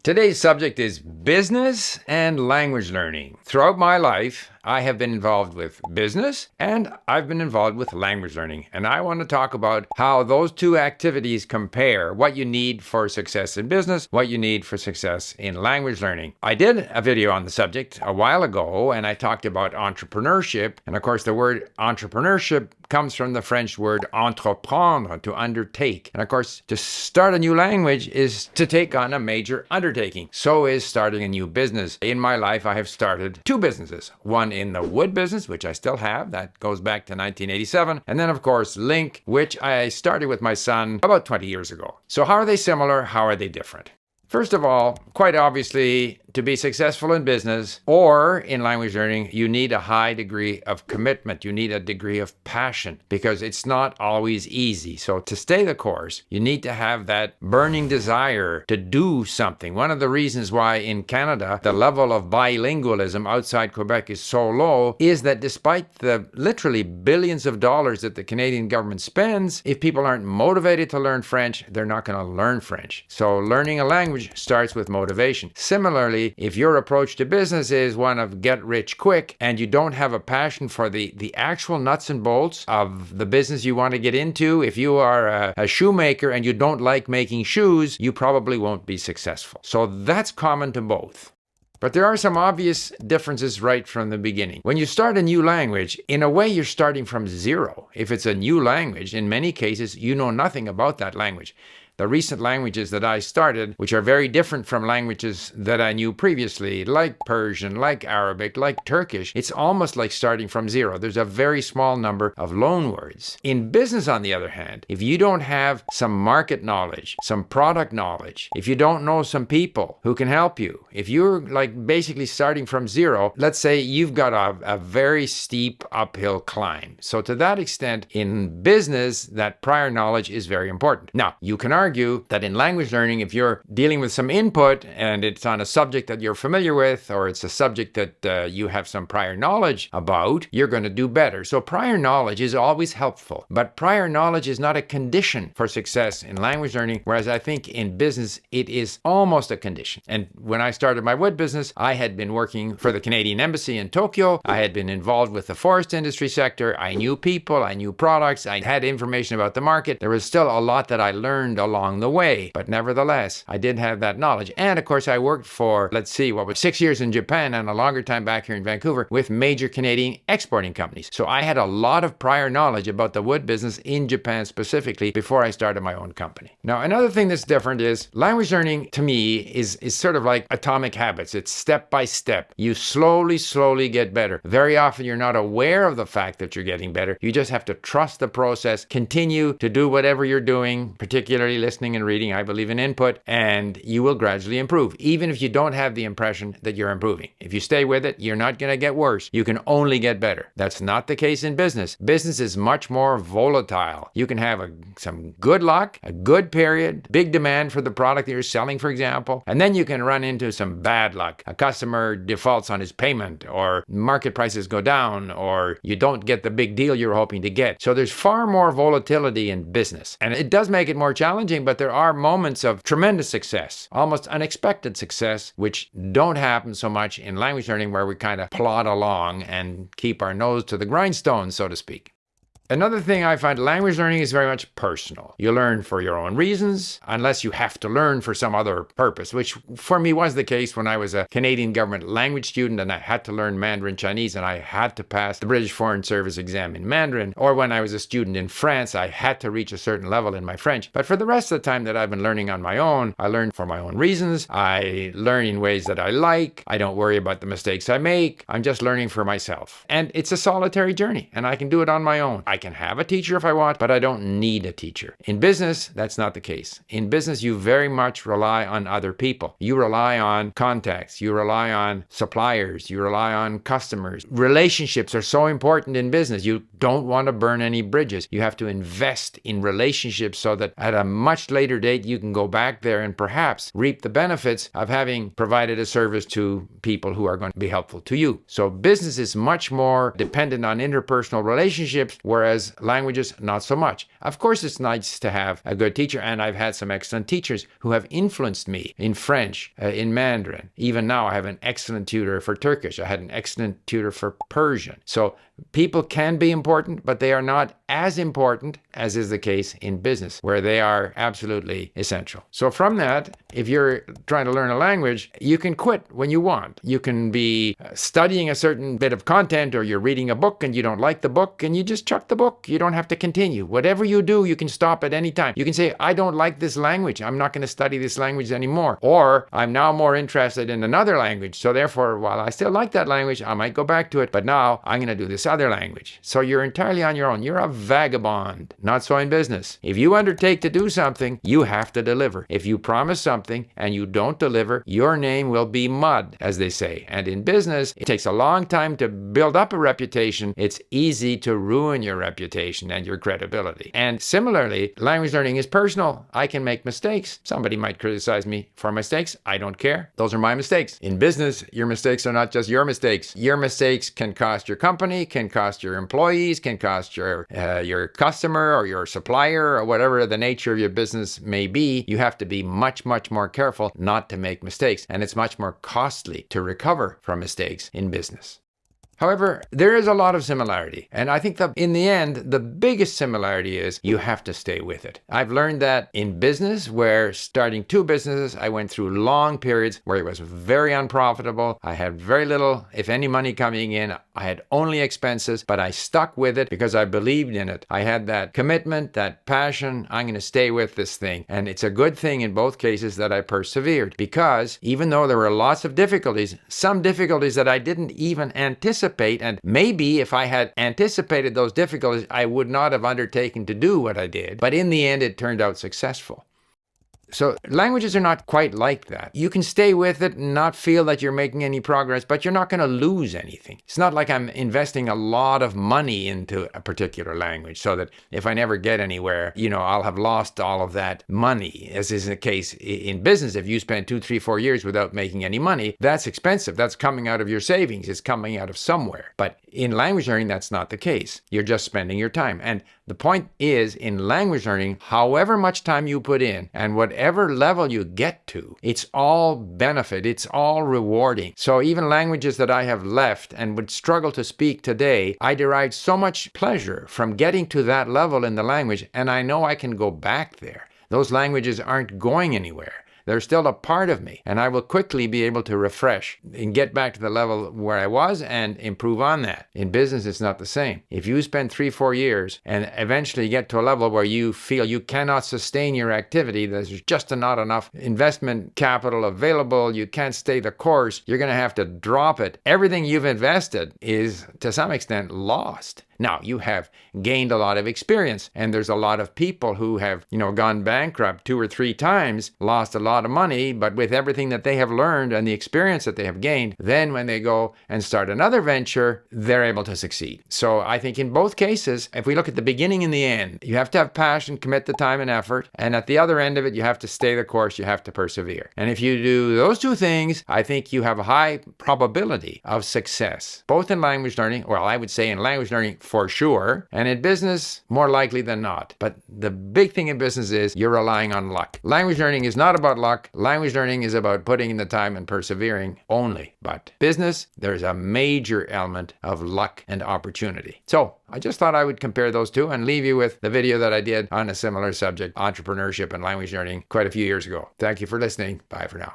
Today's subject is business and language learning. Throughout my life, I have been involved with business and I've been involved with language learning. And I want to talk about how those two activities compare, what you need for success in business, what you need for success in language learning. I did a video on the subject a while ago and I talked about entrepreneurship. And of course, the word entrepreneurship comes from the French word entreprendre, to undertake. And of course, to start a new language is to take on a major undertaking. So is starting a new business. In my life, I have started two businesses. One in the wood business, which I still have. That goes back to 1987. And then, of course, Link, which I started with my son about 20 years ago. So how are they similar? How are they different? First of all, quite obviously, to be successful in business or in language learning, you need a high degree of commitment. You need a degree of passion because it's not always easy. So to stay the course, you need to have that burning desire to do something. One of the reasons why in Canada, the level of bilingualism outside Quebec is so low is that despite the literally billions of dollars that the Canadian government spends, if people aren't motivated to learn French, they're not going to learn French. So learning a language starts with motivation. Similarly, if your approach to business is one of get rich quick and you don't have a passion for the actual nuts and bolts of the business you want to get into, if you are a shoemaker and you don't like making shoes, you probably won't be successful. So that's common to both. But there are some obvious differences right from the beginning. When you start a new language, in a way you're starting from zero. If it's a new language, in many cases, you know nothing about that language. The recent languages that I started, which are very different from languages that I knew previously, like Persian, like Arabic, like Turkish, it's almost like starting from zero. There's a very small number of loan words. In business, on the other hand, if you don't have some market knowledge, some product knowledge, if you don't know some people who can help you, if you're like basically starting from zero, let's say you've got a very steep uphill climb. So to that extent, in business, that prior knowledge is very important. Now, you can argue that in language learning, if you're dealing with some input and it's on a subject that you're familiar with, or it's a subject that you have some prior knowledge about, you're going to do better. So prior knowledge is always helpful, but prior knowledge is not a condition for success in language learning, whereas I think in business, it is almost a condition. And when I started my wood business, I had been working for the Canadian Embassy in Tokyo. I had been involved with the forest industry sector. I knew people, I knew products, I had information about the market. There was still a lot that I learned along the way, but nevertheless, I did have that knowledge. And of course, I worked for, 6 years in Japan and a longer time back here in Vancouver with major Canadian exporting companies. So I had a lot of prior knowledge about the wood business in Japan specifically before I started my own company. Now, another thing that's different is language learning to me is sort of like atomic habits. It's step by step. You slowly get better. Very often you're not aware of the fact that you're getting better. You just have to trust the process, continue to do whatever you're doing, particularly listening and reading. I believe in input, and you will gradually improve, even if you don't have the impression that you're improving. If you stay with it, you're not going to get worse. You can only get better. That's not the case in business. Business is much more volatile. You can have some good luck, a good period, big demand for the product that you're selling, for example, and then you can run into some bad luck. A customer defaults on his payment, or market prices go down, or you don't get the big deal you're hoping to get. So there's far more volatility in business, and it does make it more challenging, but there are moments of tremendous success, almost unexpected success, which don't happen so much in language learning, where we kind of plod along and keep our nose to the grindstone, so to speak. Another thing I find, language learning is very much personal. You learn for your own reasons, unless you have to learn for some other purpose, which for me was the case when I was a Canadian government language student and I had to learn Mandarin Chinese and I had to pass the British Foreign Service exam in Mandarin. Or when I was a student in France, I had to reach a certain level in my French. But for the rest of the time that I've been learning on my own, I learn for my own reasons. I learn in ways that I like. I don't worry about the mistakes I make. I'm just learning for myself. And it's a solitary journey, and I can do it on my own. I can have a teacher if I want, but I don't need a teacher. In business, that's not the case. In business, you very much rely on other people. You rely on contacts. You rely on suppliers. You rely on customers. Relationships are so important in business. You don't want to burn any bridges. You have to invest in relationships so that at a much later date, you can go back there and perhaps reap the benefits of having provided a service to people who are going to be helpful to you. So business is much more dependent on interpersonal relationships, whereas whereas languages, not so much. Of course, it's nice to have a good teacher, and I've had some excellent teachers who have influenced me in French, in Mandarin. Even now, I have an excellent tutor for Turkish. I had an excellent tutor for Persian. So people can be important, but they are not as important as is the case in business, where they are absolutely essential. So from that, if you're trying to learn a language, you can quit when you want. You can be studying a certain bit of content, or you're reading a book and you don't like the book and you just chuck the book. You don't have to continue. Whatever you do, you can stop at any time. You can say, I don't like this language. I'm not going to study this language anymore. Or I'm now more interested in another language. So therefore, while I still like that language, I might go back to it, but now I'm going to do this other language. So you're entirely on your own. You're a vagabond. Not so in business. If you undertake to do something, you have to deliver. If you promise something and you don't deliver, your name will be mud, as they say. And in business, it takes a long time to build up a reputation. It's easy to ruin your reputation and your credibility. And similarly, language learning is personal. I can make mistakes. Somebody might criticize me for mistakes. I don't care. Those are my mistakes. In business, your mistakes are not just your mistakes. Your mistakes can cost your company, can cost your employees, can cost your customer or your supplier, or whatever the nature of your business may be. You have to be much, much more careful not to make mistakes. And it's much more costly to recover from mistakes in business. However, there is a lot of similarity. And I think that in the end, the biggest similarity is you have to stay with it. I've learned that in business, where starting two businesses, I went through long periods where it was very unprofitable. I had very little, if any, money coming in. I had only expenses, but I stuck with it because I believed in it. I had that commitment, that passion. I'm going to stay with this thing. And it's a good thing in both cases that I persevered, because even though there were lots of difficulties, some difficulties that I didn't even anticipate, and maybe if I had anticipated those difficulties, I would not have undertaken to do what I did. But in the end, it turned out successful. So languages are not quite like that. You can stay with it and not feel that you're making any progress, but you're not going to lose anything. It's not like I'm investing a lot of money into a particular language so that if I never get anywhere, I'll have lost all of that money. As is the case in business, if you spend 2, 3, 4 years without making any money, that's expensive. That's coming out of your savings. It's coming out of somewhere. But in language learning, that's not the case. You're just spending your time. And the point is, in language learning, however much time you put in and whatever level you get to, it's all benefit, it's all rewarding. So even languages that I have left and would struggle to speak today, I derived so much pleasure from getting to that level in the language, and I know I can go back there. Those languages aren't going anywhere. They're still a part of me, and I will quickly be able to refresh and get back to the level where I was and improve on that. In business, it's not the same. If you spend 3, 4 years and eventually get to a level where you feel you cannot sustain your activity, there's just not enough investment capital available, you can't stay the course, you're going to have to drop it. Everything you've invested is, to some extent, lost. Now, you have gained a lot of experience, and there's a lot of people who have, gone bankrupt 2 or 3 times, lost a lot of money, but with everything that they have learned and the experience that they have gained, then when they go and start another venture, they're able to succeed. So I think in both cases, if we look at the beginning and the end, you have to have passion, commit the time and effort, and at the other end of it, you have to stay the course, you have to persevere. And if you do those 2 things, I think you have a high probability of success, both in language learning, well, I would say in language learning for sure, and in business, more likely than not. But the big thing in business is you're relying on luck. Language learning is not about luck. Language learning is about putting in the time and persevering only. But business, there's a major element of luck and opportunity. So I just thought I would compare those 2 and leave you with the video that I did on a similar subject, entrepreneurship and language learning, quite a few years ago. Thank you for listening. Bye for now.